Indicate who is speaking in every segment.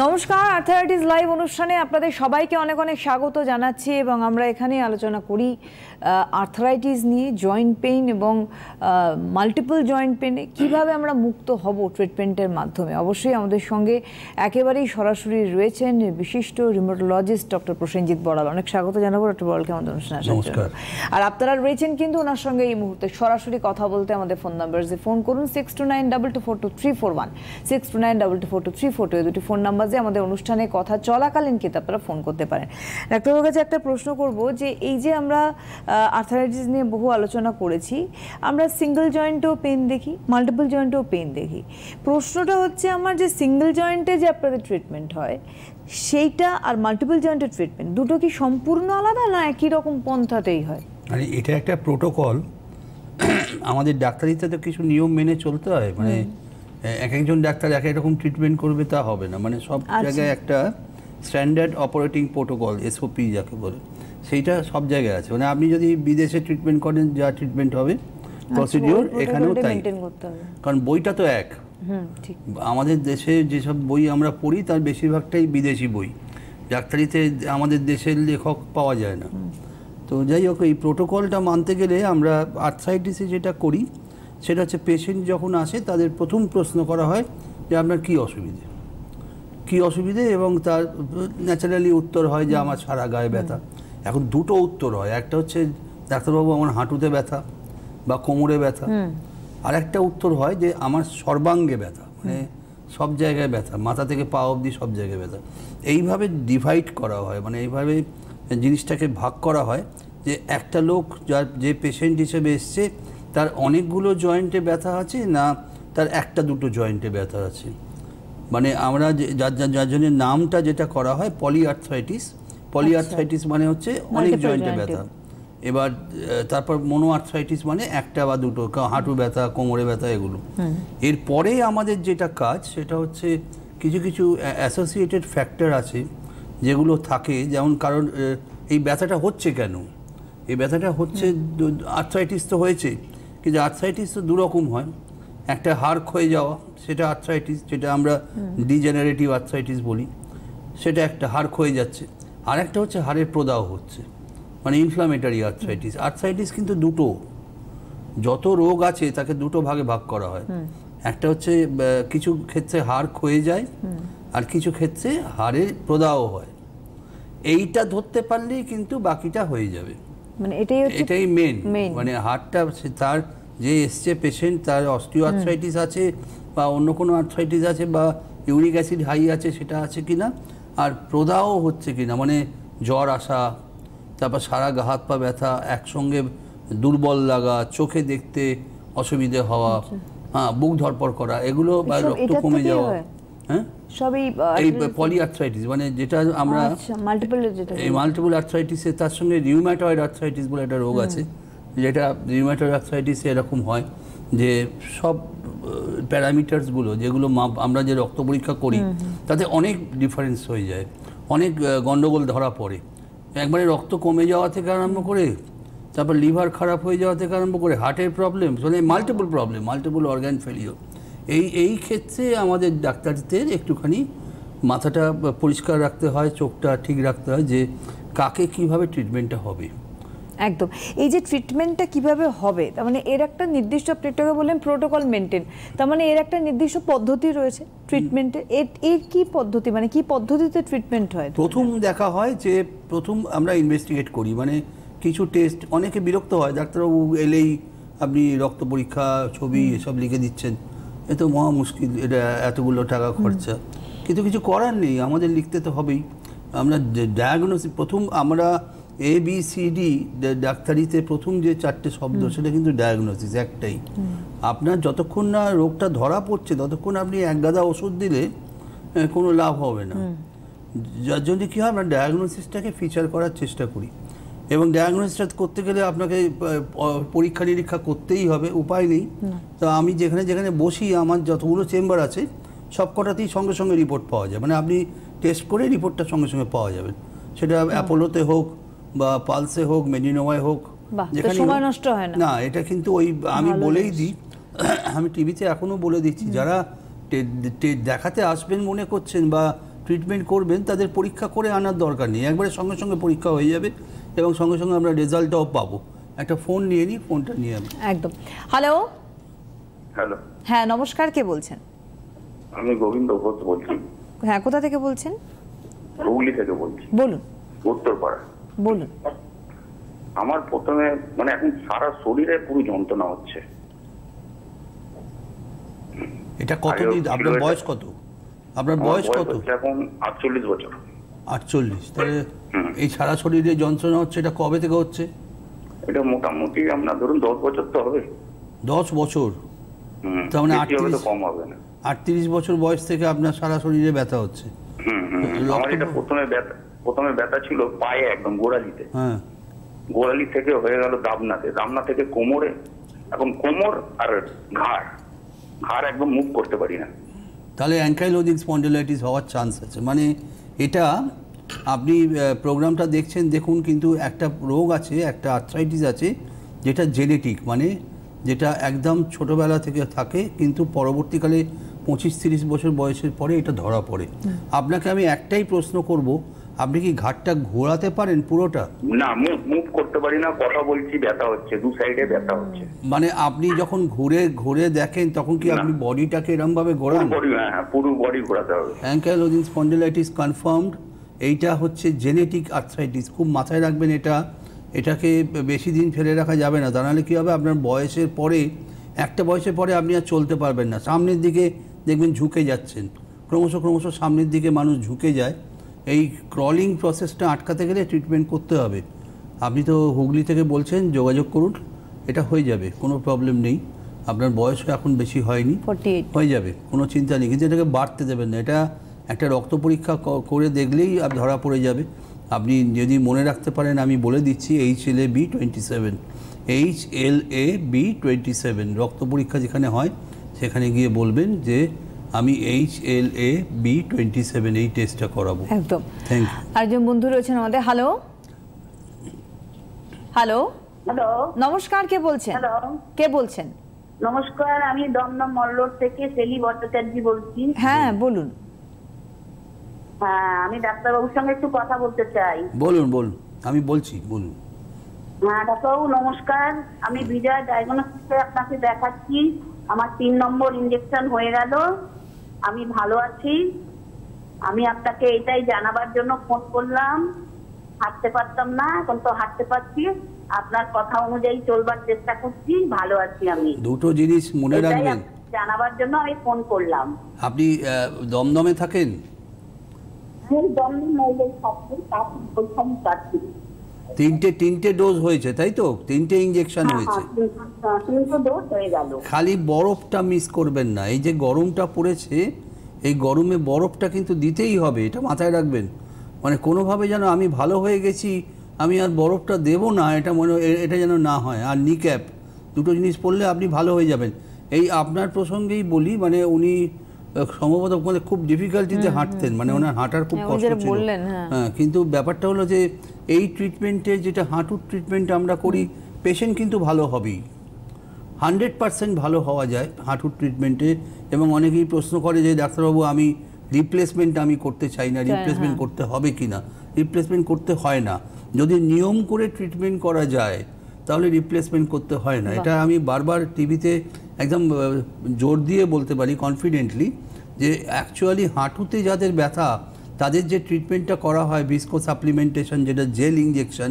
Speaker 1: নমস্কার, arthritis live অনুষ্ঠানে আপনাদের সবাইকে অনেক অনেক স্বাগত জানাচ্ছি এবং আমরা এখানে আলোচনা করি আর্থারাইটিস নিয়ে, জয়েন্ট পেইন এবং মাল্টিপল জয়েন্ট পেইনে কীভাবে আমরা মুক্ত হব ট্রিটমেন্টের মাধ্যমে। অবশ্যই আমাদের সঙ্গে একেবারেই সরাসরি রয়েছেন বিশিষ্ট রিউমাটোলজিস্ট ডক্টর প্রসেনজিৎ বড়াল। অনেক স্বাগত জানাবো ডক্টর বড়ালকে আমাদের অনুষ্ঠানে আসার জন্য। আর আপনারা রয়েছেন কিন্তু ওনার সঙ্গে এই মুহূর্তে সরাসরি কথা বলতে আমাদের ফোন নাম্বারে ফোন করুন 6292242341 6292242342 এই দুটি ফোন নাম্বার আমাদের অনুষ্ঠানে কথা চলাকালীন কিন্তু আপনারা ফোন করতে পারেন। ডাক্তারবাবুর কাছে একটা প্রশ্ন করব যে এই যে আমরা আর্থারাইটিস নিয়ে বহু আলোচনা করেছি, আমরা সিঙ্গেল জয়েন্টেও পেইন দেখি, মাল্টিপল জয়েন্টেও পেইন দেখি। প্রশ্নটা হচ্ছে আমার যে সিঙ্গেল জয়েন্টে যে আপনাদের ট্রিটমেন্ট হয় সেইটা আর মাল্টিপল জয়েন্টের ট্রিটমেন্ট দুটো কি সম্পূর্ণ আলাদা না একই রকম পন্থাতেই হয়?
Speaker 2: মানে এটা একটা প্রোটোকল, আমাদের ডাক্তারিতে তো কিছু নিয়ম মেনে চলতে হয়। মানে এক একজন ডাক্তার এক এক রকম ট্রিটমেন্ট করবে তা হবে না। মানে সব জায়গায় একটা স্ট্যান্ডার্ড অপারেটিং প্রোটোকল, এসওপি যাকে বলে, সেইটা সব জায়গায় আছে। মানে আপনি যদি বিদেশে ট্রিটমেন্ট করেন যা ট্রিটমেন্ট হবে প্রসিডিওর এখানেও তাই, কারণ বইটা তো এক। আমাদের দেশে যেসব বই আমরা পড়ি তার বেশিরভাগটাই বিদেশি বই, ডাক্তারিতে আমাদের দেশের লেখক পাওয়া যায় না। তো যাই হোক, এই প্রোটোকলটা মানতে গেলে আমরা আর্থ্রাইটিসে যেটা করি সেটা হচ্ছে পেশেন্ট যখন আসে তাদের প্রথম প্রশ্ন করা হয় যে আপনার কী অসুবিধে, এবং তার ন্যাচারালি উত্তর হয় যে আমার সারা গায়ে ব্যথা। এখন দুটো উত্তর হয়, একটা হচ্ছে ডাক্তারবাবু আমার হাঁটুতে ব্যথা বা কোমরে ব্যথা, আর একটা উত্তর হয় যে আমার সর্বাঙ্গে ব্যথা, মানে সব জায়গায় ব্যথা, মাথা থেকে পা অবধি সব জায়গায় ব্যথা। এইভাবে ডিভাইড করা হয়, মানে এইভাবে জিনিসটাকে ভাগ করা হয় যে একটা লোক যার যে পেশেন্ট হিসেবে এসছে তার অনেকগুলো জয়েন্টে ব্যথা আছে না তার একটা দুটো জয়েন্টে ব্যথা আছে। মানে আমরা যার জন্য নামটা যেটা করা হয় পলিআর্থ্রাইটিস মানে হচ্ছে অনেক জয়েন্টে ব্যথা। এবার তারপর মোনোআর্থ্রাইটিস মানে একটা বা দুটো, হাঁটু ব্যথা, কোমরে ব্যথা, এগুলো। এরপরে আমাদের যেটা কাজ সেটা হচ্ছে কিছু কিছু অ্যাসোসিয়েটেড ফ্যাক্টর আছে যেগুলো থাকে, যেমন কারণ এই ব্যথাটা হচ্ছে কেন, এই ব্যথাটা হচ্ছে আর্থ্রাইটিস তো হয়েছে, কিন্তু আর্থ্রাইটিস তো দুরকম হয়। একটা হাড় ক্ষয়ে যাওয়া সেটা আর্থ্রাইটিস, যেটা আমরা ডিজেনারেটিভ আর্থ্রাইটিস বলি, সেটা একটা হাড় ক্ষয়ে যাচ্ছে। আর একটা হচ্ছে হাড়ের প্রদাহ হচ্ছে, মানে ইনফ্লামেটারি আর্থ্রাইটিস। আর্থ্রাইটিস কিন্তু দুটো, যত রোগ আছে তাকে দুটো ভাগে ভাগ করা হয়। একটা হচ্ছে কিছু ক্ষেত্রে হাড় ক্ষয়ে যায় আর কিছু ক্ষেত্রে হাড়ের প্রদাহ হয়। এইটা ধরতে পারলেই কিন্তু বাকিটা হয়ে যাবে। মানে এটাই মেন, মানে হাড়টা তার যে এসছে পেশেন্ট তার অস্টিও আর্থ্রাইটিস আছে বা অন্য কোনো আর্থ্রাইটিস আছে বা ইউরিক অ্যাসিড হাই আছে সেটা আছে কিনা, আর প্রদাহ হচ্ছে কিনা, মানে জ্বর আসা, তারপর সারা গা হাত পা ব্যথা, একসঙ্গে দুর্বল লাগা, চোখে দেখতে অসুবিধে হওয়া, বুক ধরপড় করা, এগুলো বা রক্ত কমে যাওয়া, হ্যাঁ সবই এই পলিআর্থ্রাইটিস, মানে যেটা আমরা মাল্টিপল আর্থ্রাইটিসে তার সঙ্গে রিউম্যাটয়েড আর্থ্রাইটিস বলে একটা রোগ আছে, যেটা রিউম্যাটয়েড আর্থ্রাইটিসে এরকম হয় যে সব প্যারামিটার্সগুলো যেগুলো আমরা যে রক্ত পরীক্ষা করি তাতে অনেক ডিফারেন্স হয়ে যায়, অনেক গন্ডগোল ধরা পড়ে। একবারে রক্ত কমে যাওয়া থেকে আরম্ভ করে, তারপর লিভার খারাপ হয়ে যাওয়া থেকে আরম্ভ করে হার্টের প্রবলেম, মানে মাল্টিপল অর্গান ফেলিওর। এই ক্ষেত্রে আমাদের ডাক্তারদের একটুখানি মাথাটা পরিষ্কার রাখতে হয়, চোখটা ঠিক রাখতে হয় যে কাকে কিভাবে ট্রিটমেন্টটা হবে।
Speaker 1: একদম, এই যে ট্রিটমেন্টটা কিভাবে হবে, তার মানে এর একটা নির্দিষ্ট, আপনি একটু বললেন প্রোটোকল মেনটেন, তার মানে এর একটা নির্দিষ্ট পদ্ধতি রয়েছে ট্রিটমেন্টের। এর কি পদ্ধতি, মানে কি পদ্ধতিতে ট্রিটমেন্ট হয়?
Speaker 2: প্রথম দেখা হয় যে প্রথম আমরা ইনভেস্টিগেট করি, মানে কিছু টেস্ট। অনেকে বিরক্ত হয়, ডাক্তারবাবু এলেই আপনি রক্ত পরীক্ষা, ছবি এসব লিখে দিচ্ছেন, এ তো মহা মুশকিল, এটা এতগুলো টাকা খরচা, কিন্তু কিছু করার নেই, আমাদের লিখতে তো হবেই। আমরা ডায়াগনোসিস, প্রথম আমরা ABCD ডাক্তারিতে প্রথম যে চারটে শব্দ সেটা কিন্তু ডায়াগনোসিস একটাই। আপনার যতক্ষণ না রোগটা ধরা পড়ছে ততক্ষণ আপনি এক গাদা ওষুধ দিলে কোনো লাভ হবে না। যার জন্য কী হয়, আমরা ডায়াগনোসিসটাকে ফিচার করার চেষ্টা করি, এবং ডায়াগনোসিসটা করতে গেলে আপনাকে পরীক্ষা নিরীক্ষা করতেই হবে, উপায় নেই। তো আমি যেখানে যেখানে বসি, আমার যতগুলো চেম্বার আছে সব কটাতেই সঙ্গে সঙ্গে রিপোর্ট পাওয়া যায়, মানে আপনি টেস্ট করে রিপোর্টটা সঙ্গে সঙ্গে পাওয়া যাবে, সেটা অ্যাপোলোতে হোক বা পালসে হোক, মেডিনোভায় হোক, যেখানে সময় নষ্ট হয় না। এটা কিন্তু ওই আমি বলেই দিই, আমি টিভিতে এখনও বলে দিচ্ছি, যারা দেখাতে আসবেন মনে করছেন বা ট্রিটমেন্ট করবেন তাদের পরীক্ষা করে আনার দরকার নেই, একবারে সঙ্গে সঙ্গে পরীক্ষা হয়ে যাবে এবং সঙ্গে সঙ্গে আমরা রেজাল্টটাও পাবো। একটা ফোন নিয়ে নিই, ফোনটা নিয়ে আমি
Speaker 1: একদম। হ্যালো।
Speaker 3: হ্যালো,
Speaker 1: হ্যাঁ নমস্কার, কে বলছেন?
Speaker 3: আমি গোবিন্দ ঘোষ বলছি।
Speaker 1: হ্যাঁ, কোথা থেকে বলছেন?
Speaker 3: হুগলি থেকে বলছি,
Speaker 1: বলুন।
Speaker 3: উত্তরপাড়া।
Speaker 1: বলুন।
Speaker 3: আমার প্রথমে মানে এখন সারা শরীরে পুরো যন্ত্রণা হচ্ছে।
Speaker 2: এটা কতদিন? আপনার বয়স কত? আপনার বয়স কত?
Speaker 3: এখন 48 বছর।
Speaker 2: 48? তাহলে এই সারা শরীরে যন্ত্রণা হচ্ছে, এটা কবে থেকে হচ্ছে?
Speaker 3: এটা মোটামুটি আপনার ধরুন 10 বছর তো হবে।
Speaker 2: 10 বছর? তার মানে
Speaker 3: 38
Speaker 2: বছর বয়স থেকে আপনার সারা শরীরে ব্যথা হচ্ছে?
Speaker 3: আমার এটা প্রথমে ব্যথা ছিল পায়ে, একদম গোড়ালিতে।
Speaker 2: হ্যাঁ,
Speaker 3: গোড়ালি থেকে হয়ে গেল দাবনাতে, দাবনা থেকে কোমরে, এখন কোমর আর ঘাড় একদম মুভ করতে পারি না।
Speaker 2: তাহলে অ্যাঙ্কাইলোজিং স্পন্ডিলাইটিস হওয়ার চান্স আছে। মানে এটা আপনি প্রোগ্রামটা দেখছেন দেখুন, কিন্তু একটা রোগ আছে, একটা আর্থ্রাইটিস আছে যেটা জেনেটিক, মানে যেটা একদম ছোটোবেলা থেকে থাকে, কিন্তু পরবর্তীকালে 25-30 বছর বয়সের পরে এটা ধরা পড়ে। আপনাকে আমি একটাই প্রশ্ন করব, আপনি কি ঘাটটা ঘোরাতে পারেন পুরোটা?
Speaker 3: না, মুভ করতে পারি না, কথা বলছি ব্যথা হচ্ছে, দু সাইডে ব্যথা হচ্ছে।
Speaker 2: মানে আপনি যখন ঘুরে ঘুরে দেখেন তখন কি আপনি বডিটাকে এরকম ভাবে ঘোরান?
Speaker 3: পুরো বডি ঘোরাতে হবে।
Speaker 2: অ্যাঙ্কাইলোজিং স্পন্ডিলাইটিস কনফার্মড, এইটা হচ্ছে জেনেটিক আর্থ্রাইটিস, খুব মাথায় রাখবেন এটাকে বেশি দিন ফেলে রাখা যাবে না, তা নাহলে কী হবে, আপনার বয়সের পরে, একটা বয়সের পরে আপনি আর চলতে পারবেন না, সামনের দিকে দেখবেন ঝুঁকে যাচ্ছেন, ক্রমশ সামনের দিকে মানুষ ঝুঁকে যায়। এই ক্রলিং প্রসেসটা আটকাতে গেলে ট্রিটমেন্ট করতে হবে। আপনি তো হুগলি থেকে বলছেন, যোগাযোগ করুন, এটা হয়ে যাবে, কোনো প্রবলেম নেই। আপনার বয়সও এখন বেশি হয়নি,
Speaker 1: 48
Speaker 2: হয়ে যাবে, কোনো চিন্তা নেই। কিন্তু এটাকে বাড়তে দেবেন না, এটা একটা রক্ত পরীক্ষা করে দেখলেই ধরা পড়ে যাবে। আপনি যদি মনে রাখতে পারেন, আমি বলে দিচ্ছি, HLA-B27, HLA-B27 রক্ত পরীক্ষা যেখানে হয় সেখানে গিয়ে বলবেন যে আমি HLA-B27 এই টেস্টটা করাবো।
Speaker 1: একদম।
Speaker 2: Thank you.
Speaker 1: আরেকজন বন্ধু রয়েছেন আমাদের। হ্যালো। হ্যালো।
Speaker 4: হ্যালো,
Speaker 1: নমস্কার, কে বলছেন?
Speaker 4: হ্যালো,
Speaker 1: কে বলছেন?
Speaker 4: নমস্কার, আমি দমদম মল রোড থেকে সেলি ভট্টাচার্য বলছি।
Speaker 1: হ্যাঁ বলুন।
Speaker 4: হ্যাঁ, আমি ডাক্তারবাবুর সঙ্গে একটু কথা বলতে চাই।
Speaker 2: বলুন, আমি বলছি, বলুন।
Speaker 4: হ্যাঁ ডাক্তারবাবু নমস্কার, আমি বিজয় ডায়াগনস্টিক্সে আপনাকে দেখাচ্ছি। আমার 3 নম্বর ইনজেকশন হয়ে গেল, আমি ভালো আছি। আমি আপনাকে এটাই জানাবার জন্য ফোন করলাম। হাঁটতে পারতাম না, এখন তো হাঁটতে পারছি, আপনার কথা অনুযায়ী চলবার চেষ্টা করছি, ভালো আছি আমি।
Speaker 2: দুটো জিনিস মনে রাখবেন,
Speaker 4: জানাবার জন্য আমি ফোন করলাম।
Speaker 2: আপনি দমদমে থাকেন? তিনটে ডোজ হয়েছে তাই তো? 3টে ইঞ্জেকশন হয়েছে। খালি বরফটা মিস করবেন না, এই যে গরমটা পড়েছে, এই গরমে বরফটা কিন্তু দিতেই হবে, এটা মাথায় রাখবেন। মানে কোনোভাবে যেন আমি ভালো হয়ে গেছি আমি আর বরফটা দেবো না, এটা যেন না হয়। আর নিক্যাপ, দুটো জিনিস পড়লে আপনি ভালো হয়ে যাবেন। এই আপনার প্রসঙ্গেই বলি, মানে উনি সম্ভবত মানে খুব ডিফিকাল্টিতে হাঁটতেন, মানে ওনার হাঁটার খুব কষ্ট ছিল। হ্যাঁ, কিন্তু ব্যাপারটা হলো যে এই ট্রিটমেন্টে, যেটা হাঁটুর ট্রিটমেন্ট আমরা করি, পেশেন্ট কিন্তু ভালো হবেই, 100% ভালো হওয়া যায় হাঁটুর ট্রিটমেন্টে। এবং অনেকেই প্রশ্ন করে যে ডাক্তারবাবু আমি রিপ্লেসমেন্ট আমি করতে চাই না, রিপ্লেসমেন্ট করতে হবে কি না? রিপ্লেসমেন্ট করতে হয় না, যদি নিয়ম করে ট্রিটমেন্ট করা যায় তাহলে রিপ্লেসমেন্ট করতে হয় না। এটা আমি বারবার টিভিতে একদম জোর দিয়ে বলতে পারি কনফিডেন্টলি, যে অ্যাকচুয়ালি হাঁটুতে যাদের ব্যথা তাদের যে ট্রিটমেন্টটা করা হয় ভিস্কো সাপ্লিমেন্টেশন, যেটা জেল ইঞ্জেকশন,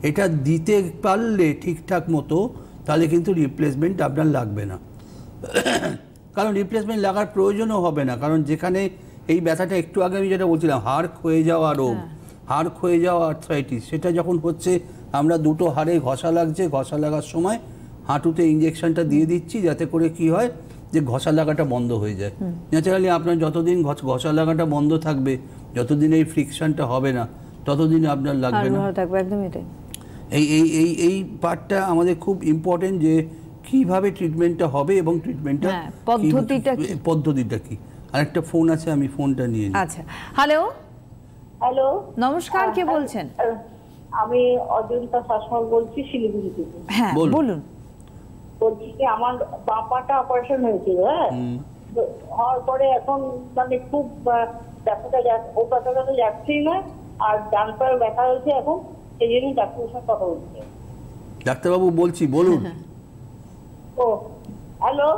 Speaker 2: এটা দিতে পারলে ঠিকঠাক মতো, তাহলে কিন্তু রিপ্লেসমেন্ট আপনার লাগবে না। কারণ রিপ্লেসমেন্ট লাগার প্রয়োজনও হবে না, কারণ যেখানে এই ব্যথাটা একটু আগে আমি যেটা বলছিলাম, হাড় ক্ষয়ে যাওয়া রোগ, হাড় ক্ষয়ে যাওয়া আর্থ্রাইটিস, সেটা যখন হচ্ছে আমরা দুটো হাড়ে ঘষা লাগছে, ঘষা লাগার সময় হাঁটুতে ইঞ্জেকশনটা দিয়ে দিচ্ছি, যাতে করে কি হয় যে ঘষা লাগাটা বন্ধ হয়ে যায়। ন্যাচারালি আপনার যতদিন ঘষা লাগাটা বন্ধ থাকবে, যতদিন এই ফ্রিকশনটা হবে না, ততদিন আপনার লাগবে না। এই পার্টটা আমাদের খুব ইম্পর্টেন্ট, যে কিভাবে ট্রিটমেন্টটা হবে এবং ট্রিটমেন্টটা পদ্ধতিটা কি। আরেকটা ফোন আছে, আমি ফোনটা নিয়ে নিই।
Speaker 1: আচ্ছা, হ্যালো।
Speaker 4: হ্যালো,
Speaker 1: নমস্কার, কে বলছেন?
Speaker 4: আমি অজন্তা শাসমল বলছি, শিলিগুড়ি থেকে।
Speaker 1: হ্যাঁ বলুন।
Speaker 4: বলছি যে আমার বাঁ পাটা অপারেশন হয়েছিল, হ্যাঁ, হওয়ার পরে এখন মানে খুব
Speaker 5: ব্যথাটা ও ব্যথাটা তো যাচ্ছেই না, আর ডান পায়ে ব্যথা হয়েছে এখন, সেই জন্যই ডাক্তারের সাথে কথা বলছে।
Speaker 2: ডাক্তারবাবু বলছি, বলুন।
Speaker 5: ও হ্যালো,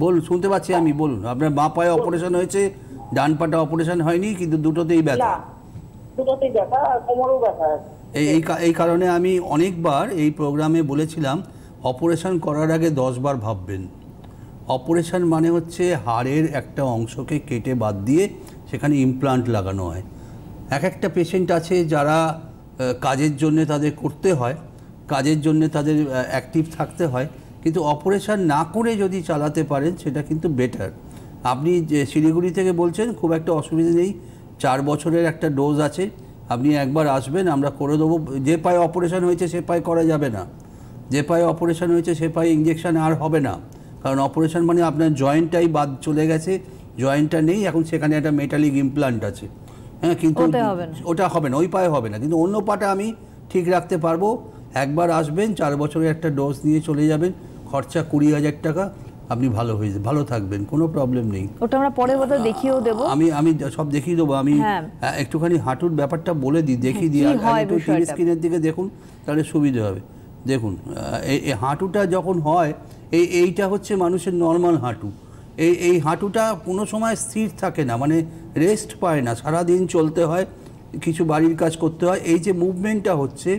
Speaker 2: বলুন, শুনতে পাচ্ছি আমি, বলুন। আপনার বাঁ পায়ে অপারেশন হয়েছে, ডান পাটা অপারেশন হয়নি, কিন্তু দুটোতেই ব্যথা।
Speaker 5: না দুটোতেই ব্যথা, আর কোমরেও ব্যথা আছে।
Speaker 2: এই কারণে আমি অনেকবার এই প্রোগ্রামে বলেছিলাম অপারেশন করার আগে 10 বার ভাববেন। অপারেশন মানে হচ্ছে হাড়ের একটা অংশকে কেটে বাদ দিয়ে সেখানে ইমপ্লান্ট লাগানো হয়। একটা পেশেন্ট আছে যারা কাজের জন্য তাদের করতে হয়, কাজের জন্য তাদের অ্যাক্টিভ থাকতে হয়, কিন্তু অপারেশন না করে যদি চালাতে পারেন সেটা কিন্তু বেটার। আপনি যে শিলিগুড়ি থেকে বলছেন, খুব একটা অসুবিধা নেই, 4 বছরের একটা ডোজ আছে, আপনি একবার আসবেন, আমরা করে দেবো। যে পায়ে অপারেশন হয়েছে সে পায়ে করা যাবে না, যে পায়ে অপারেশন হয়েছে সে পায়ে ইঞ্জেকশন আর হবে না, কারণ অপারেশন মানে আপনার জয়েন্টটাই বাদ চলে গেছে, জয়েন্টটা নেই, এখন সেখানে একটা মেটালিক ইমপ্লান্ট আছে। হ্যাঁ, কিন্তু ওটা হবে না, ওই পায়ে হবে না, কিন্তু অন্য পাটা আমি ঠিক রাখতে পারবো। একবার আসবেন, 4 বছরের একটা ডোজ নিয়ে চলে যাবেন, খরচা 20,000 টাকা, আপনি ভালো থাকবেন, কোনো প্রবলেম নেই।
Speaker 1: ওটা আমরা পরে বোধহয় দেখিয়েও দেবো।
Speaker 2: আমি সব দেখিয়ে দেবো। আমি একটুখানি হাঁটুর ব্যাপারটা বলে দিই, দেখিয়ে দিই, আর একটু টিভি স্ক্রিনের দিকে দেখুন, তাহলে সুবিধা হবে। দেখুন, এই হাঁটুটা যখন হয়, এইটা হচ্ছে মানুষের নর্মাল হাঁটু। এই হাঁটুটা কোনো সময় স্থির থাকে না, মানে রেস্ট পায় না, সারাদিন চলতে হয়, কিছু বাড়ির কাজ করতে হয়। এই যে মুভমেন্টটা হচ্ছে,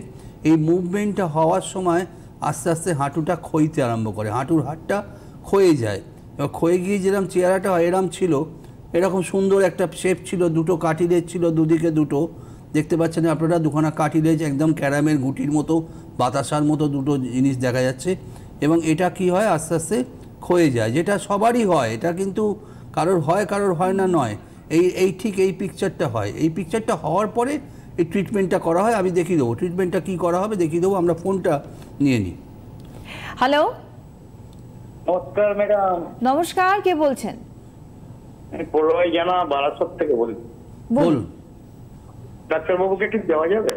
Speaker 2: এই মুভমেন্টটা হওয়ার সময় আস্তে আস্তে হাঁটুটা ক্ষয়তে আরম্ভ করে, হাঁটুর হাড়টা ক্ষয়ে যায়। এবার ক্ষয়ে গিয়ে যেরকম চেহারাটা হয়, এরম ছিল, এরকম সুন্দর একটা শেপ ছিল, দুটো কাটিলেজ ছিল, দুদিকে দুটো, দেখতে পাচ্ছেন আপনারা, দুখানা কাটিলেজ, একদম ক্যারামের গুটির মতো, বাতাসার মতো দুটো জিনিস দেখা যাচ্ছে। এবং এটা কি হয়, আস্তে আস্তে ক্ষয়ে যায়, যেটা সবারই হয়, এটা কিন্তু কারোর হয় না নয়, ঠিক এই পিকচারটা হয়। এই পিকচারটা হওয়ার পরে এই ট্রিটমেন্টটা করা হয়। আমি দেখিয়ে দেবো ট্রিটমেন্টটা কী করা হবে, দেখিয়ে দেবো। আমরা ফোনটা নিয়ে নিই।
Speaker 1: হ্যালো,
Speaker 5: নমস্কার ম্যাডাম।
Speaker 1: নমস্কার, কে বলছেন?
Speaker 5: পড়ুয়াই জানা, বারাসত থেকে বলছি।
Speaker 2: বলুন।
Speaker 5: ডাক্তারবাবুকে ঠিক দেওয়া যাবে?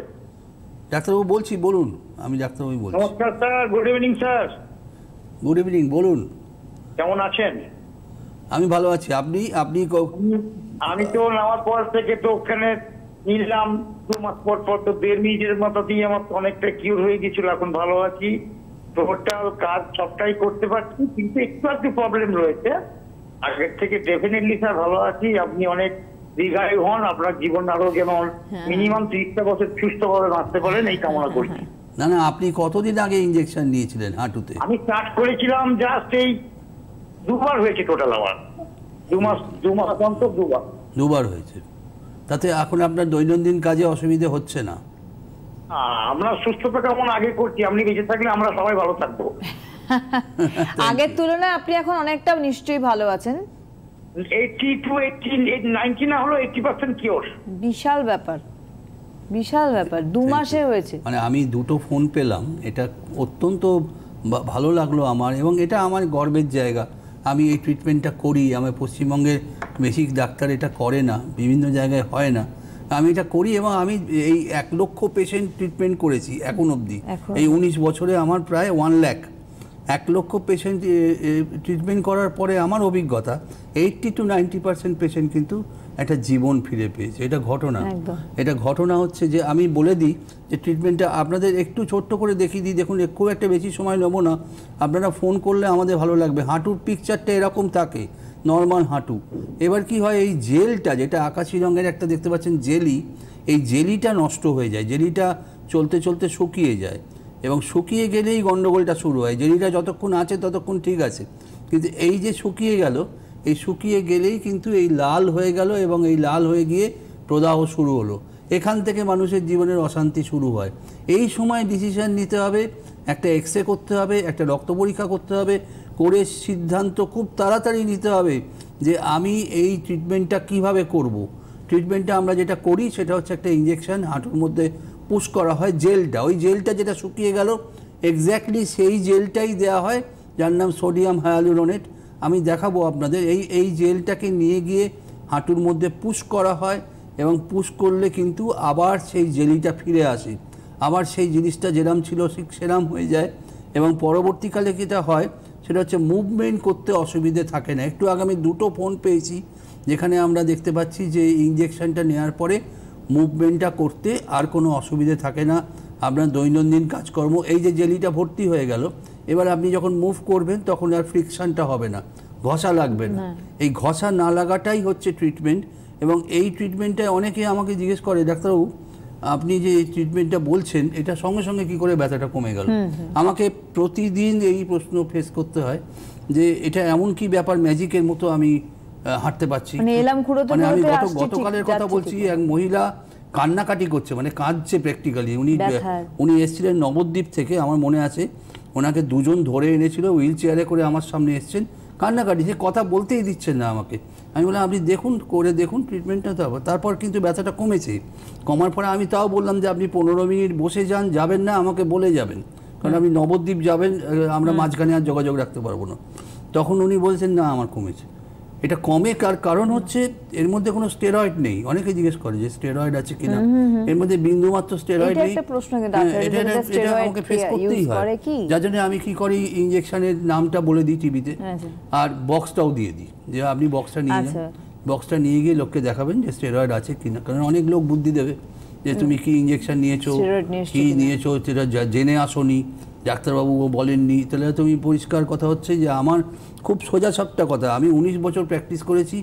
Speaker 2: ডাক্তারবাবু বলছি, বলুন। আমি ডাক্তারবাবু বলছি।
Speaker 5: নমস্কার sir, good evening sir.
Speaker 2: Good evening, বলুন।
Speaker 5: কেমন আছেন?
Speaker 2: আমি ভালো আছি। আপনি?
Speaker 5: আমি তো নেওয়ার পর থেকে তো ওখানে নিলাম 2 মাস পর তো 1.5 মিনিটের মতো দিয়ে আমার অনেকটা কিউর হয়ে গেছিল, এখন ভালো আছি। টোটাল কাজ সবটাই করতে পারছি, কিন্তু একটু প্রবলেম রয়েছে। আগের থেকে ডেফিনেটলি স্যার ভালো আছি। আপনি অনেক দীর্ঘায়ু হন, আপনার জীবন আরো যেমন মিনিমাম 30টা বছর সুস্থভাবে বাঁচতে পারেন, এই কামনা করছি।
Speaker 2: না, আপনি কতদিন আগে ইনজেকশন নিয়েছিলেন হাঁটুতে?
Speaker 5: আমি স্টার্ট করেছিলাম জাস্ট এই 2 বার হয়েছে টোটাল, আমার 2 মাস অন্তর 2
Speaker 2: বার হয়েছে। তাতে এখন আপনার দৈনন্দিন কাজে অসুবিধে হচ্ছে না?
Speaker 5: আমরা সুস্থতা কেমন আগে করছি, আপনি বেঁচে থাকলে আমরা সবাই ভালো থাকবো।
Speaker 1: আগের তুলনায় আপনি এখন অনেকটা নিশ্চয়ই ভালো আছেন।
Speaker 5: 80 to 90 না হলো 80% কিওর।
Speaker 1: বিশাল ব্যাপার, বিশাল ব্যাপার, 2 মাসে হয়েছে।
Speaker 2: মানে আমি দুটো ফোন পেলাম, এটা অত্যন্ত ভালো লাগলো আমার, এবং এটা আমার গর্বের জায়গা। আমি এই ট্রিটমেন্টটা করি, আমার পশ্চিমবঙ্গের বেশি ডাক্তার এটা করে না, বিভিন্ন জায়গায় হয় না, আমি এটা করি। এবং আমি এই 1 লক্ষ পেশেন্ট ট্রিটমেন্ট করেছি এখন অবধি। এই 19 বছরে আমার প্রায় 1 লাখ, 1 লক্ষ পেশেন্ট ট্রিটমেন্ট করার পরে আমার অভিজ্ঞতা 80 to 90% পেশেন্ট কিন্তু একটা জীবন ফিরে পেয়েছে। এটা ঘটনা হচ্ছে যে, আমি বলে দিই যে ট্রিটমেন্টটা আপনাদের একটু ছোট্ট করে দেখিয়ে দিই। দেখুন, খুব একটা বেশি সময় নেব না, আপনারা ফোন করলে আমাদের ভালো লাগবে। হাঁটুর পিকচারটা এরকম থাকে, নর্মাল হাঁটু। এবার কি হয়, এই জেলটা, যেটা আকাশি রঙের একটা দেখতে পাচ্ছেন জেলি, এই জেলিটা নষ্ট হয়ে যায়, জেলিটা চলতে চলতে শুকিয়ে যায়, এবং শুকিয়ে গেলেই গন্ডগোলটা শুরু হয়। জেলিটা যতক্ষণ আছে ততক্ষণ ঠিক আছে, কিন্তু এই যে শুকিয়ে গেল, এই শুকিয়ে গেলেই কিন্তু এই লাল হয়ে গেল, এবং এই লাল হয়ে গিয়ে প্রদাহ শুরু হলো। এখান থেকে মানুষের জীবনের অশান্তি শুরু হয়। এই সময় ডিসিশন নিতে হবে, একটা এক্সরে করতে হবে, একটা রক্ত পরীক্ষা করতে হবে, করে সিদ্ধান্ত খুব তাড়াতাড়ি নিতে হবে যে আমি এই ট্রিটমেন্টটা কিভাবে করব। ট্রিটমেন্টটা আমরা যেটা করি সেটা হচ্ছে একটা ইঞ্জেকশন হাঁটুর মধ্যে পুশ করা হয়, জেলটা, ওই জেলটা যেটা শুকিয়ে গেল এক্স্যাক্টলি সেই জেলটাই দেওয়া হয়, যার নাম সোডিয়াম হায়ালুরোনেট। আমি দেখাবো আপনাদের। এই জেলটাকে নিয়ে গিয়ে হাঁটুর মধ্যে পুশ করা হয়, এবং পুশ করলে কিন্তু আবার সেই জেলিটা ফিরে আসে, আবার সেই জিনিসটা যেরাম ছিল ঠিক সেরাম হয়ে যায়। এবং পরবর্তীকালে যেটা হয় সেটা হচ্ছে মুভমেন্ট করতে অসুবিধে থাকে না। একটু আগে আমি 2টো ফোন পেয়েছি যেখানে আমরা দেখতে পাচ্ছি যে ইঞ্জেকশনটা নেওয়ার পরে মুভমেন্টটা করতে আর কোনো অসুবিধে থাকে না। আপনার দৈনন্দিন কাজকর্ম, এই যে জেলিটা ভর্তি হয়ে গেল, এবার আপনি যখন মুভ করবেন তখন আর ফ্রিকশনটা হবে না, ঘষা লাগবে না। এই ঘষা না লাগাটাই হচ্ছে ট্রিটমেন্ট। এবং এই ট্রিটমেন্টটায় অনেকে আমাকে জিজ্ঞেস করে, ডাক্তারবাবু আপনি যে ট্রিটমেন্টটা বলছেন এটা সঙ্গে সঙ্গে কি করে ব্যথাটা কমে গেল? আমাকে প্রতিদিন এই প্রশ্ন ফেস করতে হয় যে এটা এমন কি ব্যাপার, ম্যাজিকের মতো আমি হাঁটতে পারছি। মানে আমি গতকালের কথা বলছি, এক মহিলা কান্নাকাটি করছে, মানে কাঁদছে প্র্যাকটিক্যালি। উনি এসেছিলেন নবদ্বীপ থেকে, আমার মনে আছে। ওনাকে দুজন ধরে এনেছিল, হুইল চেয়ারে করে আমার সামনে এসছেন, কান্নাকাটি, যে কথা বলতেই দিচ্ছেন না আমাকে। আমি বললাম আপনি দেখুন, করে দেখুন ট্রিটমেন্টটা। তারপর কিন্তু ব্যথাটা কমেছে। কমার পরে আমি তাও বললাম যে আপনি 15 মিনিট বসে যান, যাবেন না আমাকে বলে যাবেন, কারণ আপনি নবদ্বীপ যাবেন, আমরা মাঝখানে আর যোগাযোগ রাখতে পারবো না। তখন উনি বলছেন না আমার কমেছে। এটা কমে কারণ হচ্ছে এর মধ্যে কোনো স্টেরয়েড নেই। অনেকে জিজ্ঞেস করে যে স্টেরয়েড আছে কিনা, এর মধ্যে বিন্দুমাত্র স্টেরয়েড নেই। এটা আমাকে ফেস করতেই হয়, যার জন্য আমি কি করি, ইঞ্জেকশনের নামটা বলে দিই টিভিতে, আর বক্সটাও দিয়ে দিই যে আপনি বক্সটা নিয়ে যান। বক্সটা নিয়ে গিয়ে লোককে দেখাবেন যে স্টেরয়েড আছে কিনা, কারণ অনেক লোক বুদ্ধি দেবে যে তুমি কি ইঞ্জেকশন নিয়েছো, কি নিয়েছো, সেটা জেনে আসোনি, ডাক্তারবাবুও বলেননি। তাহলে তুমি পরিষ্কার কথা হচ্ছে যে আমার খুব সোজা সাপটা কথা, আমি 19 বছর প্র্যাকটিস করেছি,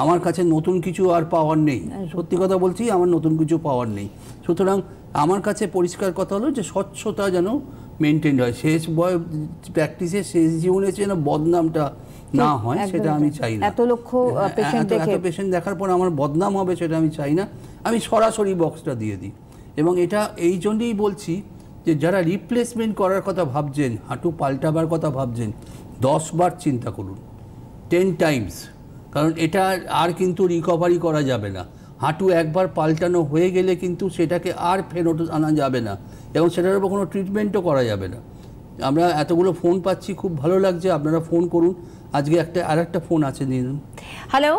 Speaker 2: আমার কাছে নতুন কিছু আর পাওয়ার নেই। সত্যি কথা বলছি, আমার নতুন কিছু পাওয়ার নেই। সুতরাং আমার কাছে পরিষ্কার কথা হলো যে স্বচ্ছতা যেন মেনটেন হয়, শেষ প্র্যাকটিসে শেষ জীবনে যেন বদনামটা না হয়, সেটা আমি চাই না।
Speaker 1: এত পেশেন্ট
Speaker 2: দেখার পর আমার বদনাম হবে, সেটা আমি চাই না। আমি সরাসরি বক্সটা দিয়ে দিই। এবং এটা এই জন্যই বলছি যে যারা রিপ্লেসমেন্ট করার কথা ভাবছেন, হাঁটু পাল্টাবার কথা ভাবছেন, 10 বার চিন্তা করুন, 10 টাইমস, কারণ এটা আর কিন্তু রিকভারি করা যাবে না। হাঁটু একবার পাল্টানো হয়ে গেলে কিন্তু সেটাকে আর ফেরত আনা যাবে না, এবং সেটার উপর কোনো ট্রিটমেন্টও করা যাবে না। আমরা এতগুলো ফোন পাচ্ছি, খুব ভালো লাগছে, আপনারা ফোন করুন। আজকে আরেকটা ফোন আছে, নিয়ে নিন।
Speaker 1: হ্যালো,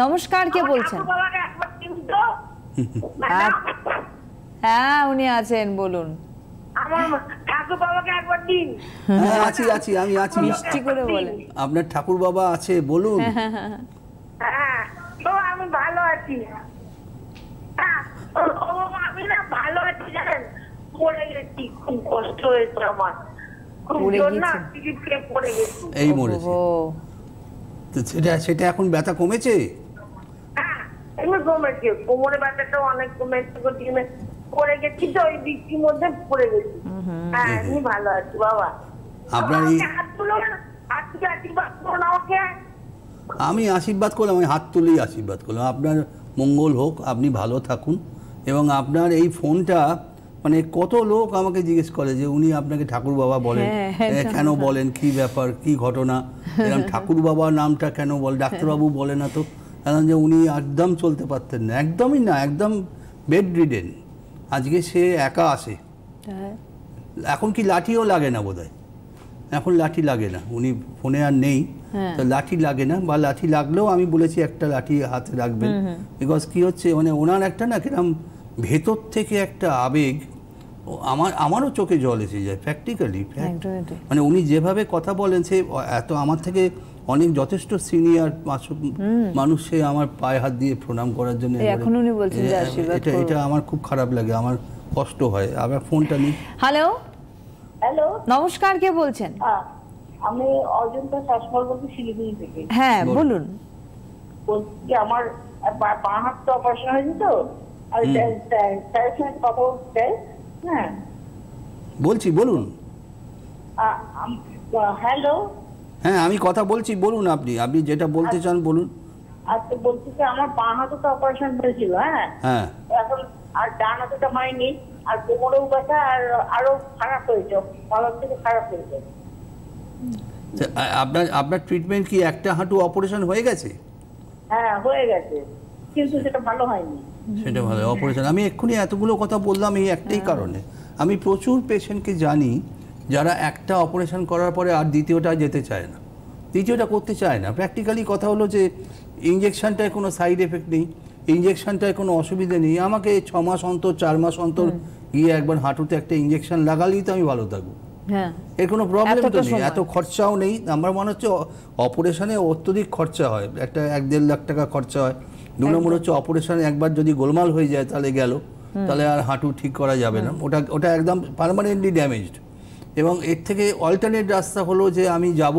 Speaker 1: নমস্কার, কে বলছেন? হ্যাঁ উনি আছেন, বলুন।
Speaker 2: আমি আছি,
Speaker 1: মিষ্টি করে বলেন।
Speaker 2: আপনার ঠাকুর বাবা আছে, বলুন।
Speaker 6: আমি ভালো আছি, আমি না ভালো আছি, জানেন, পড়ে গেছি, খুব কষ্ট হয়েছে আমার,
Speaker 2: এই মরেছে। সেটা এখন ব্যথা কমেছে?
Speaker 6: কমেছে, কোমরে ব্যথাটা অনেক কমেছে, পড়ে গেছি তো ওই বৃষ্টির মধ্যে পড়ে গেছি। হ্যাঁ আমি ভালো আছি বাবা।
Speaker 2: আপনার আমি আশীর্বাদ করলাম, আমি হাত তুলেই আশীর্বাদ করলাম, আপনার মঙ্গল হোক, আপনি ভালো থাকুন। এবং আপনার এই ফোনটা, মানে কত লোক আমাকে জিজ্ঞেস করে যে উনি আপনাকে ঠাকুর বাবা বলেন, কেন বলেন, কি ব্যাপার, কি ঘটনা, এরকম ঠাকুর বাবা নামটা কেন বলে, ডাক্তারবাবু বলে না তো? কারণ যে উনি একদম চলতে পারতেন না, একদমই না, একদম বেড রিডেন। আজকে সে একা আসে, এখন কি লাঠিও লাগে না বোধহয়, এখন লাঠি লাগে না, উনি ফোনে আর নেই, তো লাঠি লাগে না, বা লাঠি লাগলেও আমি বলেছি একটা লাঠি হাতে রাখবেন। বিকজ কি হচ্ছে, মানে ওনার একটা না কিরম ভেতর থেকে একটা আবেগ, আমারও চোখে জল এসে যায় প্র্যাকটিক্যালি। মানে উনি যেভাবে কথা বলেন, সে এত আমার থেকে অনেক যথেষ্ট সিনিয়র মানুষ, সে আমার পায়ে হাত দিয়ে প্রণাম করার জন্য, এটা আমার খুব খারাপ লাগে, আমার কষ্ট হয়। আবার ফোনটা নিই।
Speaker 1: হ্যালো,
Speaker 4: হ্যালো,
Speaker 1: নমস্কার, কে বলছেন?
Speaker 4: আমি অজন্তা শাসমল বলছি, শিলিগুড়ি থেকে।
Speaker 1: হ্যাঁ বলুন।
Speaker 4: বলছি আমার বাঁ হাতটা অপারেশন হয়েছে তো, আর স্যারের সঙ্গে কথা বলতে। হ্যাঁ
Speaker 2: বলছি, বলুন।
Speaker 4: হ্যালো,
Speaker 2: হ্যাঁ আমি কথা বলছি, বলুন। আপনি যেটা বলতে চান বলুন।
Speaker 4: আচ্ছা, বলছি যে আমার বাঁ হাতে তো অপারেশন হয়েছিল। হ্যাঁ, এখন আর ডান হাতেটা হয়নি, আর কোমরেও ব্যথা, আর আরো খারাপ হয়েছে, ভালো থেকে খারাপ হয়েছে।
Speaker 2: আপনার ট্রিটমেন্ট কি একটা হাঁটু অপারেশন হয়ে গেছে?
Speaker 4: হ্যাঁ হয়ে গেছে, কিন্তু সেটা ভালো হয়নি।
Speaker 2: সেটা ভালো অপারেশন। আমি এক্ষুনি এতগুলো কথা বললাম এই একটাই কারণে, আমি প্রচুর পেশেন্টকে জানি যারা একটা অপারেশন করার পরে আর দ্বিতীয়টা যেতে চায় না, দ্বিতীয়টা করতে চায় না। প্র্যাকটিক্যালি কথা হলো যে ইঞ্জেকশনটায় কোনো সাইড এফেক্ট নেই, ইঞ্জেকশনটায় কোনো অসুবিধা নেই, আমাকে 6 মাস অন্তর 4 মাস অন্তর গিয়ে একবার হাঁটুতে একটা ইঞ্জেকশন লাগালেই তো আমি ভালো থাকবো।
Speaker 1: হ্যাঁ,
Speaker 2: এর কোনো প্রবলেম তো
Speaker 1: এতটা
Speaker 2: নেই,
Speaker 1: সময়।
Speaker 2: এত খরচাও নেই। নাম্বার ওয়ান হচ্ছে অপারেশনে অত্যধিক খরচা হয়, একটা 1-1.5 লাখ টাকা খরচা হয়। 2 নম্বর হচ্ছে অপারেশনে একবার যদি গোলমাল হয়ে যায় তাহলে গেল, তাহলে আর হাঁটু ঠিক করা যাবে না, ওটা একদম পার্মানেন্টলি ড্যামেজড। এবং এর থেকে অল্টারনেট রাস্তা হলো যে আমি যাব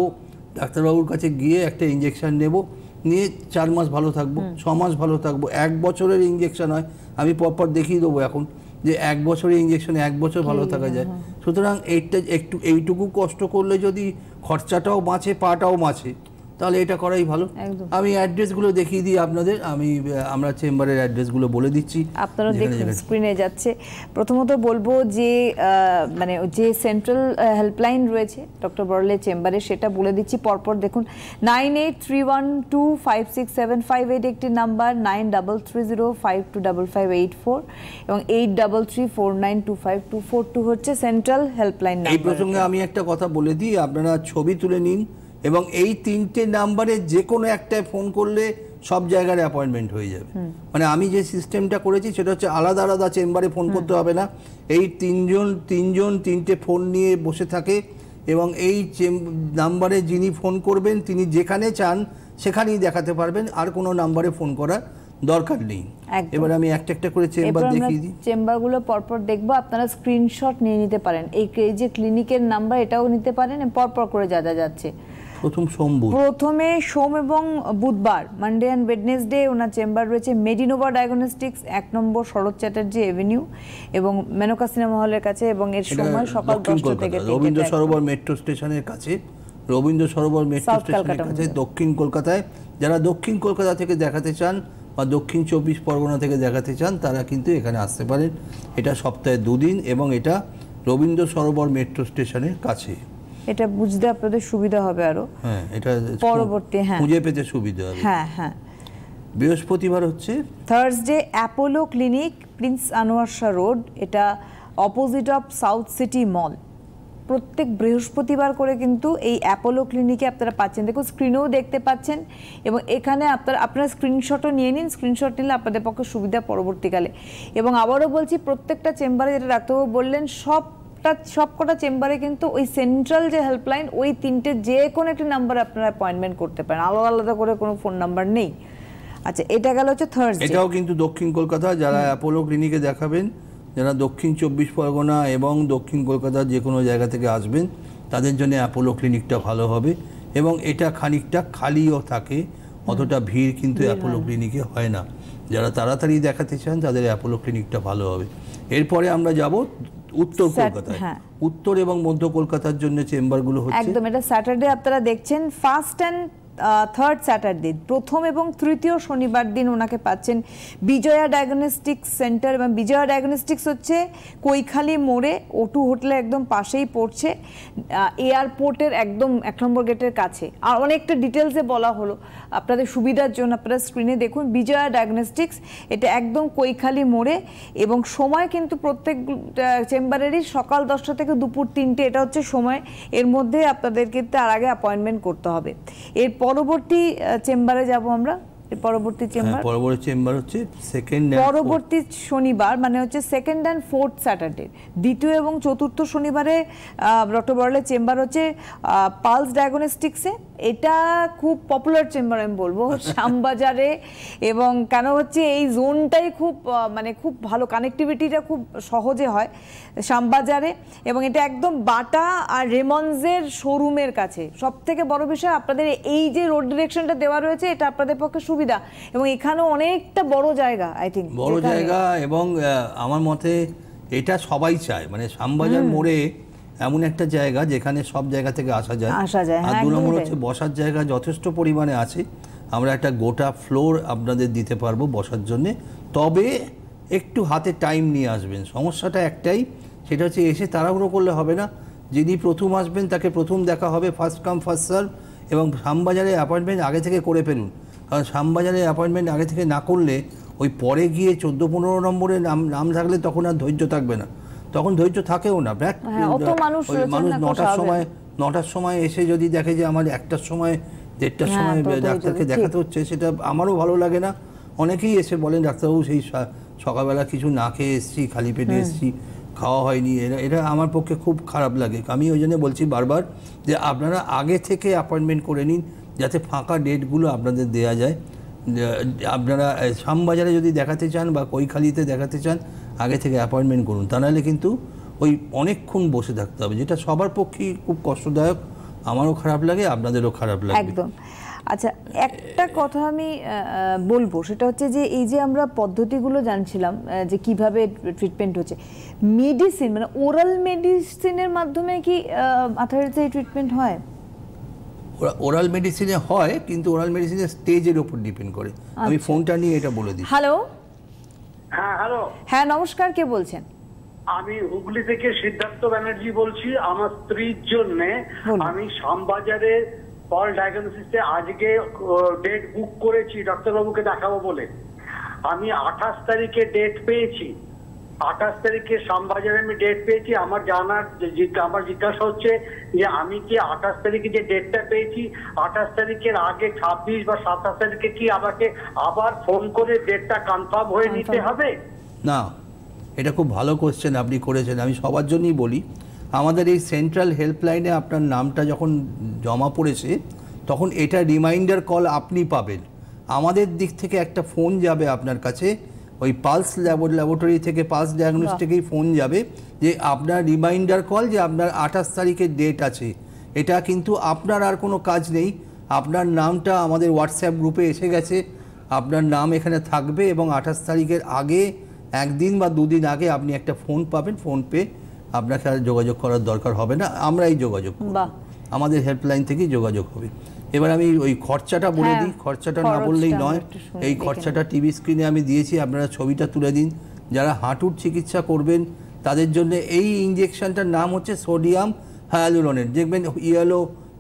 Speaker 2: ডাক্তারবাবুর কাছে গিয়ে একটা ইঞ্জেকশন নেব, নিয়ে 4 মাস ভালো থাকবো, 6 মাস ভালো থাকবো। 1 বছরের ইঞ্জেকশন হয়, আমি পরপর দেখিয়ে দেবো এখন যে 1 বছরের ইঞ্জেকশন 1 বছর ভালো থাকা যায়। সুতরাং এইটুকু কষ্ট করলে যদি খরচাটাও বাঁচে, পাটাও বাঁচে, তাহলে এটা করাই ভালো। আমি অ্যাড্রেসগুলো দেখিয়ে দিই আপনাদের, আমরা চেম্বারের অ্যাড্রেসগুলো বলে দিচ্ছি,
Speaker 1: আপনারা দেখুন স্ক্রিনে যাচ্ছে। প্রথমত বলবো যে মানে যে সেন্ট্রাল হেল্পলাইন রয়েছে ডক্টর বড়ালের চেম্বারে, সেটা বলে দিচ্ছি পরপর দেখুন। 9831256758 একটি নাম্বার, 9305255584 এবং 8334925242 হচ্ছে সেন্ট্রাল হেল্পলাইন নাম্বার।
Speaker 2: এই প্রসঙ্গে আমি একটা কথা বলে দিই, আপনারা ছবি তুলে নিন এবং এই 3টে নাম্বারে যে কোনো একটায় ফোন করলে সব জায়গার অ্যাপয়েন্টমেন্ট হয়ে যাবে। মানে আমি যে সিস্টেমটা করেছি সেটা হচ্ছে আলাদা আলাদা চেম্বারে ফোন করতে হবে না, এই তিনজন 3টে ফোন নিয়ে বসে থাকে এবং এই নাম্বারে যিনি ফোন করবেন তিনি যেখানে চান সেখানেই দেখাতে পারবেন, আর কোনো নাম্বারে ফোন করার দরকার নেই। এবার আমি একটা একটা করে চেম্বার দেখিয়ে দিই।
Speaker 1: চেম্বারগুলো পরপর দেখবো, আপনারা স্ক্রিনশট নিয়ে নিতে পারেন। এই যে ক্লিনিকের নাম্বার এটাও নিতে পারেন, পরপর করে যা যাচ্ছে। প্রথমে সোম এবং বুধবার, Monday and Wednesday owner chamber রয়েছে মেডিনোভা ডায়াগনস্টিক্স, 1 নম্বর শরৎ চ্যাটার্জি এভিনিউ এবং মেনকা সিনেমা হলের কাছে, এবং এর সময় সকাল 10টা থেকে
Speaker 2: রবীন্দ্র সরোবর মেট্রো স্টেশনের কাছে, রবীন্দ্র সরোবর মেট্রো স্টেশনের কাছে দক্ষিণ কলকাতায়। যারা দক্ষিণ কলকাতা থেকে দেখাতে চান বা দক্ষিণ 24 পরগনা থেকে দেখাতে চান তারা কিন্তু এখানে আসতে পারেন। এটা সপ্তাহে 2 দিন এবং এটা রবীন্দ্র সরোবর মেট্রো স্টেশনের কাছে।
Speaker 1: এটা বুঝতে আপনাদের সুবিধা হবে আরো।
Speaker 2: হ্যাঁ, এটা
Speaker 1: পরবর্তী
Speaker 2: খুঁজে পেতে সুবিধা হবে।
Speaker 1: হ্যাঁ হ্যাঁ।
Speaker 2: বৃহস্পতিবার হচ্ছে
Speaker 1: Thursday Apollo clinic, Prince Anwar Shah road, এটা অপোজিট অফ সাউথ সিটি মল। প্রত্যেক বৃহস্পতিবার করে কিন্তু এই অ্যাপোলো ক্লিনিকে আপনারা পাচ্ছেন, দেখুন স্ক্রিনেও দেখতে পাচ্ছেন। এবং এখানে আপনারা স্ক্রিনশটও নিয়ে নিন, স্ক্রিনশট নিলে আপনাদের পক্ষে সুবিধা পরবর্তীকালে। এবং আবারও বলছি, প্রত্যেকটা চেম্বারে যেটা ডাক্তারবাবু বললেন, সবকটা চেম্বারে কিন্তু ওই সেন্ট্রাল যে হেল্পলাইন, ওই 3টে যে কোনো একটি নাম্বারে আপনারা অ্যাপয়েন্টমেন্ট করতে পারেন, আলাদা আলাদা করে কোনো ফোন নাম্বার নেই। আচ্ছা, এটা গেল হচ্ছে থার্সডে।
Speaker 2: এটাও কিন্তু দক্ষিণ কলকাতা, যারা অ্যাপোলো ক্লিনিকে দেখাবেন, যারা দক্ষিণ 24 পরগনা এবং দক্ষিণ কলকাতার যে কোনো জায়গা থেকে আসবেন তাদের জন্য অ্যাপোলো ক্লিনিকটা ভালো হবে। এবং এটা খানিকটা খালিও থাকে, অতটা ভিড় কিন্তু অ্যাপোলো ক্লিনিকে হয় না। যারা তাড়াতাড়ি দেখাতে চান তাদের অ্যাপোলো ক্লিনিকটা ভালো হবে। এরপরে আমরা যাব উত্তর কলকাতায়। উত্তর এবং মধ্য কলকাতার জন্য চেম্বারগুলো হচ্ছে
Speaker 1: একদম, এটা স্যাটারডে আপনারা দেখছেন, ফার্স্ট অ্যান্ড থার্ড স্যাটারডে, প্রথম এবং তৃতীয় শনিবার দিন ওনাকে পাচ্ছেন বিজয়া ডায়াগনস্টিক্স সেন্টার। এবং বিজয়া ডায়াগনস্টিক্স হচ্ছে কৈখালি মোড়ে, O2 হোটেলের একদম পাশেই পড়ছে, এয়ারপোর্টের একদম 1 নম্বর গেটের কাছে। আর অনেকটা ডিটেলসে বলা হলো আপনাদের সুবিধার জন্য, আপনারা স্ক্রিনে দেখুন বিজয়া ডায়াগনস্টিক্স, এটা একদম কৈখালি মোড়ে। এবং সময় কিন্তু প্রত্যেক চেম্বারেরই সকাল 10টা থেকে দুপুর 3টে, এটা হচ্ছে সময়। এর মধ্যে আপনাদেরকে তার আগে অ্যাপয়েন্টমেন্ট করতে হবে। এর পরবর্তী চেম্বারে যাব আমরা। পরবর্তী
Speaker 2: চেম্বার হচ্ছে
Speaker 1: পরবর্তী শনিবার, মানে হচ্ছে সেকেন্ড অ্যান্ড ফোর্থ স্যাটারডে, দ্বিতীয় এবং চতুর্থ শনিবারে ডক্টর বড়ালের চেম্বার হচ্ছে পালস ডায়াগনস্টিক্সে। এটা খুব পপুলার চেম্বার আমি বলবো শ্যামবাজারে। এবং কেন হচ্ছে এই জোনটাই খুব ভালো, কানেক্টিভিটিটা খুব সহজে হয় শ্যামবাজারে। এবং এটা একদম বাটা আর রেমন্ডসের শোরুমের কাছে। সব থেকে বড় বিষয়, আপনাদের এই যে রোড ডিরেকশনটা দেওয়া রয়েছে এটা আপনাদের পক্ষে সুবিধা, এবং এখানেও অনেকটা বড় জায়গা, আই থিঙ্ক
Speaker 2: বড় জায়গা। এবং আমার মতে এটা সবাই চায়, মানে শ্যামবাজার মোড়ে এমন একটা জায়গা যেখানে সব জায়গা থেকে আসা যায়। আর 2 নম্বর হচ্ছে বসার জায়গা যথেষ্ট পরিমাণে আছে, আমরা একটা গোটা ফ্লোর আপনাদের দিতে পারবো বসার জন্যে। তবে একটু হাতে টাইম নিয়ে আসবেন, সমস্যাটা একটাই, সেটা হচ্ছে এসে তাড়াহুড়ো করলে হবে না। যিনি প্রথম আসবেন তাকে প্রথম দেখা হবে, ফার্স্ট কাম ফার্স্ট সার্ভ। এবং শ্যামবাজারে অ্যাপয়েন্টমেন্ট আগে থেকে করে ফেলুন, কারণ শ্যামবাজারে অ্যাপয়েন্টমেন্ট আগে থেকে না করলে ওই পরে গিয়ে 14-15 নম্বরে নাম থাকলে তখন আর ধৈর্য থাকবে না, তখন ধৈর্য থাকেও না। মানুষ 9টার সময় এসে যদি দেখে যে আমার 1টার সময় 1:30টার সময় ডাক্তারকে দেখাতে হচ্ছে, সেটা আমারও ভালো লাগে না। অনেকেই এসে বলেন ডাক্তারবাবু সেই সকালবেলা কিছু না খেয়ে এসেছি, খালি পেটে এসেছি, খাওয়া হয়নি, এটা আমার পক্ষে খুব খারাপ লাগে। আমি ওই জন্য বলছি বারবার যে আপনারা আগে থেকে অ্যাপয়েন্টমেন্ট করে নিন, যাতে ফাঁকা ডেটগুলো আপনাদের দেওয়া যায়। আপনারা শ্যামবাজারে যদি দেখাতে চান বা কৈখালিতে দেখাতে চান, আগে থেকে অ্যাপয়েন্টমেন্ট করুন, তা নাহলে কিন্তু ওই অনেকক্ষণ বসে থাকতে হবে, যেটা সবার পক্ষেই খুব কষ্টদায়ক। আমারও খারাপ লাগে, আপনাদেরও খারাপ লাগে।
Speaker 1: একদম। আচ্ছা, একটা কথা আমি বলবো, সেটা হচ্ছে যে এই যে আমরা পদ্ধতিগুলো জানছিলাম যে কিভাবে ট্রিটমেন্ট হচ্ছে, মেডিসিন মানে ওরাল মেডিসিনের মাধ্যমে কি আর্থ্রাইটিসের ট্রিটমেন্ট হয়?
Speaker 2: ওরাল মেডিসিনে হয়, কিন্তু ওরাল মেডিসিনের স্টেজের উপর ডিপেন্ড করে। আমি ফোনটা নিয়ে এটা বলে দিই।
Speaker 1: হ্যালো।
Speaker 5: হ্যাঁ, হ্যালো।
Speaker 1: হ্যাঁ, নমস্কার, কে বলছেন?
Speaker 5: আমি হুগলি থেকে সিদ্ধার্থ ব্যানার্জি বলছি। আমার স্ত্রীর জন্য আমি শ্যামবাজারে পল ডায়াগনোসিসে আজকে ডেট বুক করেছি ডাক্তারবাবুকে দেখাবো বলে। আমি 28 তারিখে ডেট পেয়েছি। 28 তারিখে শ্যামবাজারে আমি ডেট পেয়েছি। আমার জিজ্ঞাসা হচ্ছে যে আমি কি 28 তারিখে যে ডেটটা পেয়েছি, 28 তারিখের আগে 26 বা 27 তারিখে কি আমাকে আবার ফোন করে ডেটটা কনফার্ম হয়ে নিতে হবে?
Speaker 2: না, এটা খুব ভালো কোশ্চেন আপনি করেছেন। আমি সবার জন্যই বলি, আমাদের এই সেন্ট্রাল হেল্পলাইনে আপনার নামটা যখন জমা পড়েছে, তখন এটা রিমাইন্ডার কল আপনি পাবেন। আমাদের দিক থেকে একটা ফোন যাবে আপনার কাছে, ওই পালস ল্যাবরেটরি থেকে, পালস ডায়াগনস্টিকেই ফোন যাবে যে আপনার রিমাইন্ডার কল, যে আপনার 28 তারিখের ডেট আছে। এটা কিন্তু আপনার আর কোনো কাজ নেই। আপনার নামটা আমাদের হোয়াটসঅ্যাপ গ্রুপে এসে গেছে, আপনার নাম এখানে থাকবে এবং 28 তারিখের আগে একদিন বা দুদিন আগে আপনি একটা ফোন পাবেন। ফোন পেয়ে আপনাকে আর যোগাযোগ করার দরকার হবে না, আমরাই যোগাযোগ করব, আমাদের হেল্পলাইন থেকেই যোগাযোগ হবে। এবার আমি ওই খরচাটা বলে দিই, খরচাটা না বললেই নয়। এই খরচাটা টিভি স্ক্রিনে আমি দিয়েছি, আপনারা ছবিটা তুলে দিন। যারা হাঁটুর চিকিৎসা করবেন তাদের জন্য এই ইঞ্জেকশনটার নাম হচ্ছে সোডিয়াম হায়ালুরোনেট। দেখবেন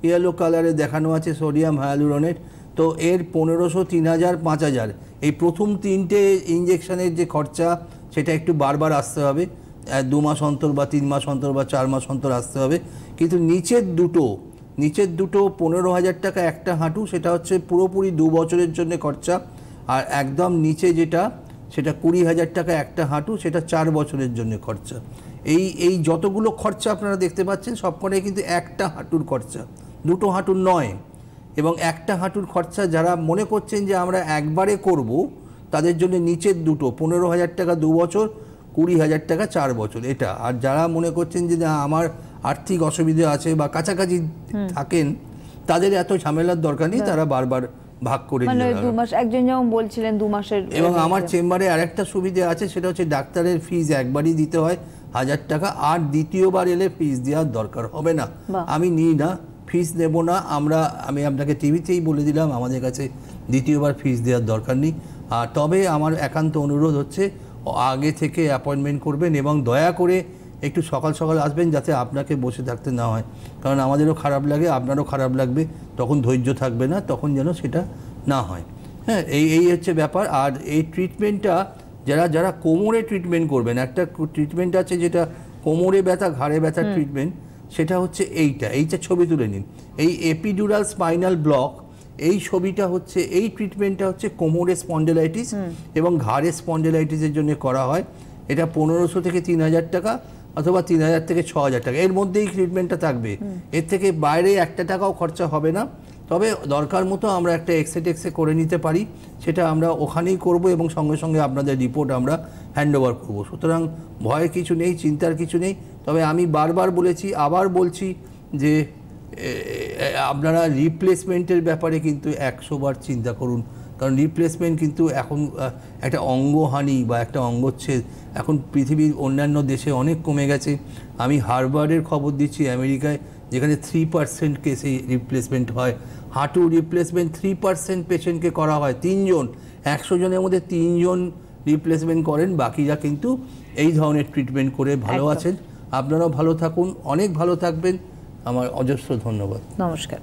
Speaker 2: ইয়েলো কালারে দেখানো আছে সোডিয়াম হায়ালুরোনেট। তো এর 1500, 3000, 5000 এই প্রথম 3টে ইঞ্জেকশনের যে খরচা, সেটা একটু বারবার আসতে হবে। 2 মাস অন্তর বা 3 মাস অন্তর বা 4 মাস অন্তর আসতে হবে। কিন্তু নিচের দুটো 15,000 টাকা একটা হাঁটু, সেটা হচ্ছে পুরোপুরি 2 বছরের জন্য খরচা। আর একদম নিচে যেটা, সেটা 20,000 টাকা একটা হাঁটু, সেটা 4 বছরের জন্য খরচা। এই যতগুলো খরচা আপনারা দেখতে পাচ্ছেন, সবকটাই কিন্তু একটা হাঁটুর খরচা, দুটো হাঁটুর নয়। এবং একটা হাঁটুর খরচা যারা মনে করছেন যে আমরা একবারে করব, তাদের জন্য নিচের দুটো 15,000 টাকা 2 বছর, 20,000 টাকা 4 বছর এটা। আর যারা মনে করছেন যে না আমার আর্থিক অসুবিধা আছে বা কাছাকাছি থাকেন, তাদের এত ঝামেলার দরকার নেই, তারা বারবার ভাগ করে
Speaker 1: মানে 2 মাস, একজন যেমন বলছিলেন 2 মাসের।
Speaker 2: এবং আমার চেম্বারে আরেকটা সুবিধা আছে, সেটা হচ্ছে ডাক্তারের ফিজ একবারই দিতে হয় 1000 টাকা, আর দ্বিতীয়বার এলে ফিজ দেওয়ার দরকার হবে না। আমি নিই না, ফিজ নেব না। আমি আপনাকে টিভিতেই বলে দিলাম, আমাদের কাছে দ্বিতীয়বার ফিজ দেওয়ার দরকার নেই। আর তবে আমার একান্ত অনুরোধ হচ্ছে আগে থেকে অ্যাপয়েন্টমেন্ট করবেন এবং দয়া করে একটু সকাল সকাল আসবেন, যাতে আপনাকে বসে থাকতে না হয়। কারণ আমাদেরও খারাপ লাগে, আপনারও খারাপ লাগবে, তখন ধৈর্য থাকবে না, তখন যেন সেটা না হয়। হ্যাঁ, এই হচ্ছে ব্যাপার। আর এই ট্রিটমেন্টটা যারা কোমরে ট্রিটমেন্ট করবেন, একটা ট্রিটমেন্ট আছে যেটা কোমরে ব্যথা, ঘাড়ে ব্যথার ট্রিটমেন্ট, সেটা হচ্ছে এইটা ছবি তুলে নিন। এই এপিডুরাল স্পাইনাল ব্লক, এই ছবিটা হচ্ছে, এই ট্রিটমেন্টটা হচ্ছে কোমরে স্পন্ডেলাইটিস এবং ঘাড়ে স্পন্ডেলাইটিসের জন্য করা হয়। এটা 1500 থেকে 3000 টাকা, অথবা 3000 থেকে 6000 টাকা, এর মধ্যেই ট্রিটমেন্টটা থাকবে। এর থেকে বাইরে 1 টাকাও খরচা হবে না। তবে দরকার মতো আমরা একটা এক্সরে করে নিতে পারি, সেটা আমরা ওখানেই করব এবং সঙ্গে সঙ্গে আপনাদের রিপোর্ট আমরা হ্যান্ডওভার করব। সুতরাং ভয়ের কিছু নেই, চিন্তার কিছু নেই। তবে আমি বারবার বলেছি, আবার বলছি যে আপনারা রিপ্লেসমেন্টের ব্যাপারে কিন্তু 100 বার চিন্তা করুন। কারণ রিপ্লেসমেন্ট কিন্তু এখন একটা অঙ্গহানি বা একটা অঙ্গচ্ছেদ এখন পৃথিবীর অন্যান্য দেশে অনেক কমে গেছে। আমি হার্ভার্ডের খবর দিচ্ছি, আমেরিকায়, যেখানে 3% কেসে রিপ্লেসমেন্ট হয়। হাঁটু রিপ্লেসমেন্ট 3% পেশেন্টকে করা হয়। 3 জন, 100 জনের মধ্যে 3 জন রিপ্লেসমেন্ট করেন, বাকিরা কিন্তু এই ধরনের ট্রিটমেন্ট করে ভালো আছেন। আপনারাও ভালো থাকুন, অনেক ভালো থাকবেন। আমার অজস্র ধন্যবাদ।
Speaker 1: নমস্কার।